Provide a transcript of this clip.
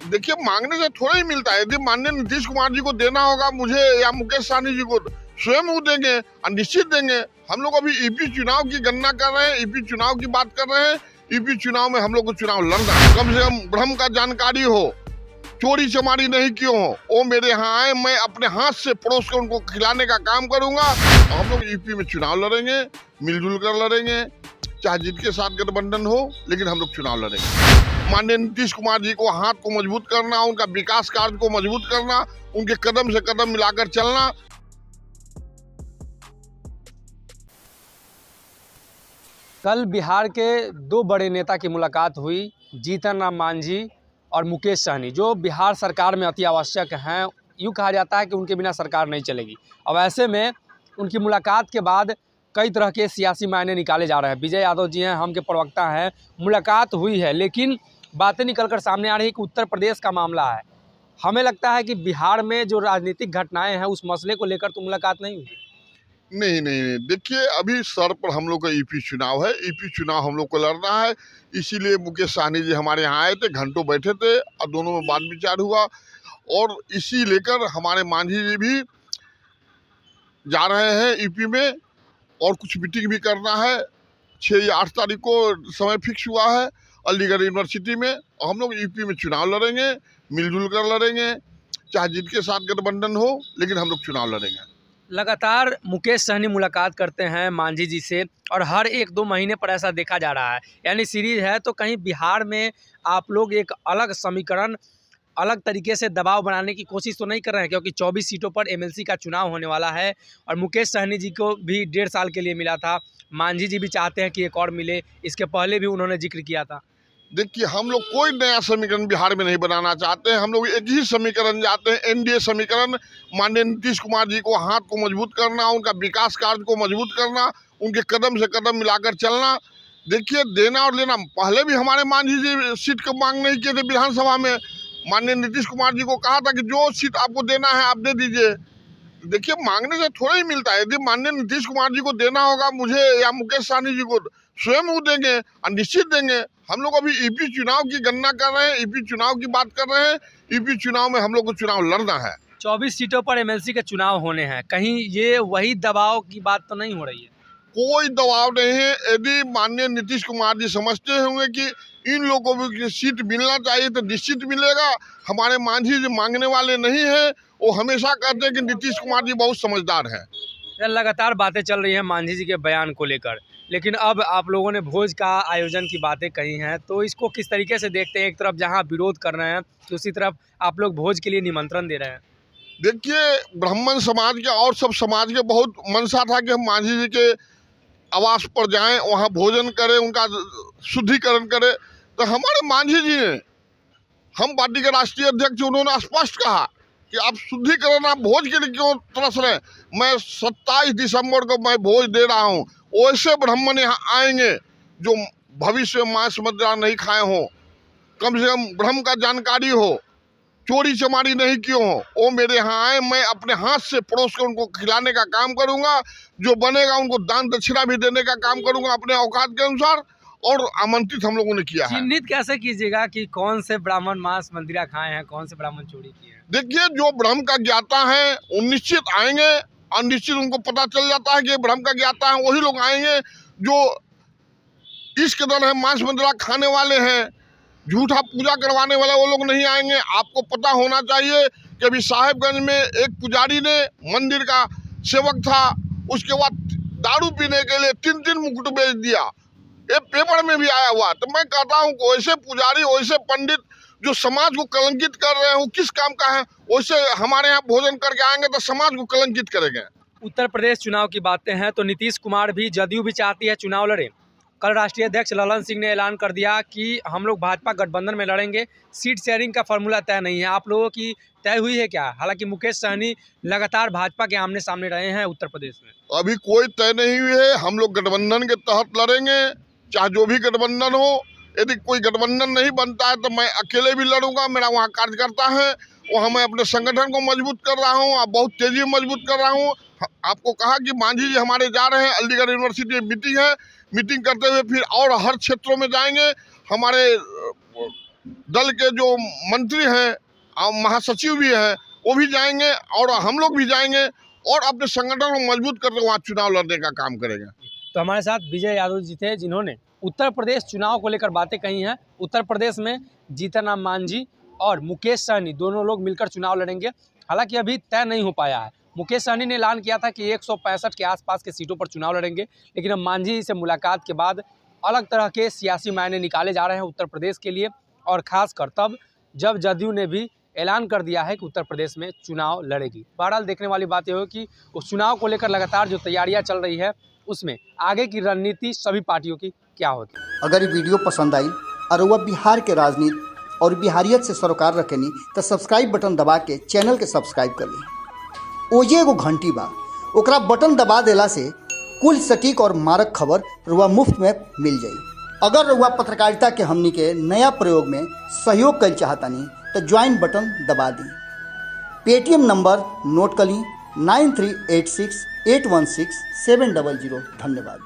देखिए, मांगने से थोड़ा ही मिलता है। यदि माननीय नीतीश कुमार जी को देना होगा मुझे या मुकेश सहनी जी को, स्वयं वो देंगे और निश्चित देंगे। हम लोग अभी ईपी चुनाव की गणना कर रहे हैं, ईपी चुनाव की बात कर रहे हैं। ईपी चुनाव में हम लोग को चुनाव लड़ना है। कम से कम भ्रम का जानकारी हो, चोरी चमारी नहीं क्यों हो, वो मेरे यहाँ आए, मैं अपने हाथ से परोस कर उनको खिलाने का काम करूंगा। हम लोग यूपी में चुनाव लड़ेंगे, मिलजुल कर लड़ेंगे, चाहे जिनके साथ गठबंधन हो, लेकिन हम लोग चुनाव लड़ेंगे। माननीय नीतीश कुमार जी को हाथ को मजबूत करना, उनका विकास कार्य को मजबूत करना, उनके कदम से कदम मिलाकर चलना। कल बिहार के दो बड़े नेता की मुलाकात हुई, जीतन राम मांझी और मुकेश सहनी, जो बिहार सरकार में अति आवश्यक हैं। यूँ कहा जाता है कि उनके बिना सरकार नहीं चलेगी। अब ऐसे में उनकी मुलाकात के बाद कई तरह के सियासी मायने निकाले जा रहे हैं। विजय यादव जी हैं, हम के प्रवक्ता हैं। मुलाकात हुई है, लेकिन बातें निकल कर सामने आ रही है कि उत्तर प्रदेश का मामला है। हमें लगता है कि बिहार में जो राजनीतिक घटनाएं हैं, उस मसले को लेकर तो मुलाकात नहीं हुई। नहीं, देखिए, अभी सर पर हम लोग का ईपी चुनाव है। ईपी चुनाव हम लोग को लड़ना है, इसीलिए मुकेश सहनी जी हमारे यहाँ आए थे, घंटों बैठे थे और दोनों में बात विचार हुआ। और इसी लेकर हमारे मांझी जी भी जा रहे हैं ईपी में, और कुछ मीटिंग भी करना है। 6 या 8 तारीख को समय फिक्स हुआ है अलीगढ़ यूनिवर्सिटी में। और हम लोग यूपी में चुनाव लड़ेंगे, मिलजुल कर लड़ेंगे, चाहे जिनके साथ गठबंधन हो, लेकिन हम लोग चुनाव लड़ेंगे। लगातार मुकेश सहनी मुलाकात करते हैं मांझी जी से, और हर 1-2 महीने पर ऐसा देखा जा रहा है, यानी सीरीज है। तो कहीं बिहार में आप लोग एक अलग समीकरण, अलग तरीके से दबाव बनाने की कोशिश तो नहीं कर रहे हैं? क्योंकि 24 सीटों पर एमएलसी का चुनाव होने वाला है, और मुकेश सहनी जी को भी 1.5 साल के लिए मिला था। मांझी जी भी चाहते हैं कि एक और मिले, इसके पहले भी उन्होंने जिक्र किया था। देखिए, हम लोग कोई नया समीकरण बिहार में नहीं बनाना चाहते हैं। हम लोग एक ही समीकरण चाहते हैं, एनडीए समीकरण। माननीय नीतीश कुमार जी को हाथ को मजबूत करना, उनका विकास कार्य को मजबूत करना, उनके कदम से कदम मिलाकर चलना। देखिए, देना और लेना, पहले भी हमारे मांझी जी सीट की मांग नहीं किए थे विधानसभा में। माननीय नीतीश कुमार जी को कहा था कि जो सीट आपको देना है आप दे दीजिए। देखिए, मांगने से थोड़ा ही मिलता है। यदि माननीय नीतीश कुमार जी को देना होगा मुझे या मुकेश सहनी जी को, स्वयं वो देंगे और निश्चित देंगे। हम लोग अभी ईपी चुनाव की गणना कर रहे हैं, ईपी चुनाव की बात कर रहे हैं। ईपी चुनाव में हम लोग को चुनाव लड़ना है। 24 सीटों पर एमएलसी के चुनाव होने हैं, कहीं ये वही दबाव की बात तो नहीं हो रही है? कोई दबाव नहीं है। यदि माननीय नीतीश कुमार जी समझते होंगे कि इन लोगों को की सीट मिलना चाहिए तो निश्चित मिलेगा। हमारे मांझी जी मांगने वाले नहीं है। वो हमेशा कहते हैं कि नीतीश कुमार जी बहुत समझदार हैं। लगातार बातें चल रही हैं मांझी जी के बयान को लेकर, लेकिन अब आप लोगों ने भोज का आयोजन की बातें कही हैं, तो इसको किस तरीके से देखते हैं? एक तरफ जहां विरोध कर रहे हैं, दूसरी तरफ आप लोग भोज के लिए निमंत्रण दे रहे हैं। देखिए, ब्राह्मण समाज के और सब समाज के बहुत मनसा था कि हम मांझी जी के आवास पर जाएं, वहाँ भोजन करें, उनका शुद्धिकरण करें। तो हमारे मांझी जी ने, हम पार्टी के राष्ट्रीय अध्यक्ष, उन्होंने स्पष्ट कहा कि आप शुद्धिकरण, आप भोज के लिए क्यों तरस रहे हैं। मैं 27 दिसंबर को मैं भोज दे रहा हूँ। वैसे ब्राह्मण यहाँ आएंगे जो भविष्य में मांस मदिरा नहीं खाए हों, कम से कम ब्रह्म का जानकारी हो, चोरी चमारी नहीं क्यों हो, वो मेरे यहाँ आए, मैं अपने हाथ से परोस कर उनको खिलाने का काम करूंगा। जो बनेगा उनको दान दक्षिणा भी देने का काम करूंगा अपने औकात के अनुसार। और आमंत्रित हम लोगों ने किया है। चिन्हित कैसे कीजिएगा कि कौन से ब्राह्मण मांस मंदिरा खाए हैं, कौन से ब्राह्मण चोरी किए हैं? देखिए, जो ब्रह्म का ज्ञाता है वो निश्चित आएंगे, और निश्चित उनको पता चल जाता है कि ब्रह्म का ज्ञाता है, वही लोग आएंगे। जो इश्क दल है, मांस मदिरा खाने वाले हैं, झूठा पूजा करवाने वाले, वो लोग नहीं आएंगे। आपको पता होना चाहिए कि अभी साहेबगंज में एक पुजारी ने, मंदिर का सेवक था, उसके बाद दारू पीने के लिए 3 मुकुट बेच दिया। ये पेपर में भी आया हुआ। तो मैं कहता हूँ, वैसे पुजारी, वैसे पंडित जो समाज को कलंकित कर रहे हैं, वो किस काम का है? वैसे हमारे यहाँ भोजन करके आएंगे तो समाज को कलंकित करेंगे। उत्तर प्रदेश चुनाव की बातें हैं तो नीतीश कुमार भी, जदयू भी चाहती है चुनाव लड़े। कल राष्ट्रीय अध्यक्ष ललन सिंह ने ऐलान कर दिया कि हम लोग भाजपा गठबंधन में लड़ेंगे। सीट शेयरिंग का फॉर्मूला तय नहीं है, आप लोगों की तय हुई है क्या? हालांकि मुकेश सहनी लगातार भाजपा के आमने सामने रहे हैं उत्तर प्रदेश में। अभी कोई तय नहीं हुई है। हम लोग गठबंधन के तहत लड़ेंगे, चाहे जो भी गठबंधन हो। यदि कोई गठबंधन नहीं बनता है तो मैं अकेले भी लड़ूंगा। मेरा वहाँ कार्यकर्ता है, वहाँ मैं अपने संगठन को मजबूत कर रहा हूँ, और बहुत तेजी में मजबूत कर रहा हूँ। आपको कहा कि मांझी जी हमारे जा रहे हैं, अलीगढ़ यूनिवर्सिटी में मीटिंग है। मीटिंग करते हुए फिर और हर क्षेत्रों में जाएंगे। हमारे दल के जो मंत्री हैं महासचिव भी हैं वो भी जाएंगे और हम लोग भी जाएंगे और अपने संगठन को मजबूत करके वहाँ चुनाव लड़ने का काम करेंगे। तो हमारे साथ विजय यादव जी थे जिन्होंने उत्तर प्रदेश चुनाव को लेकर बातें कही हैं। उत्तर प्रदेश में जीतन राम मांझी और मुकेश सहनी दोनों लोग मिलकर चुनाव लड़ेंगे। हालांकि अभी तय नहीं हो पाया है। मुकेश सहनी ने ऐलान किया था कि 165 के आसपास के सीटों पर चुनाव लड़ेंगे, लेकिन अब मांझी जी से मुलाकात के बाद अलग तरह के सियासी मायने निकाले जा रहे हैं उत्तर प्रदेश के लिए, और खासकर तब जब जदयू ने भी ऐलान कर दिया है कि उत्तर प्रदेश में चुनाव लड़ेगी। बहरहाल देखने वाली बात यह हो कि उस चुनाव को लेकर लगातार जो तैयारियां चल रही है उसमें आगे की रणनीति सभी पार्टियों की क्या होती है। अगर ये वीडियो पसंद आई और वह बिहार के राजनीति और बिहारियत से सरोकार रखेनी तो सब्सक्राइब बटन दबा के चैनल के सब्सक्राइब कर ली। ओजे एगो घंटी बा, ओकरा बटन दबा देला से कुल सटीक और मारक खबर रुआ मुफ्त में मिल जाई। अगर रुआ पत्रकारिता के हमनी के नया प्रयोग में सहयोग कर चाहतानी तो ज्वाइन बटन दबा दी। पेटीएम नंबर नोट कर ली 9386816700। धन्यवाद।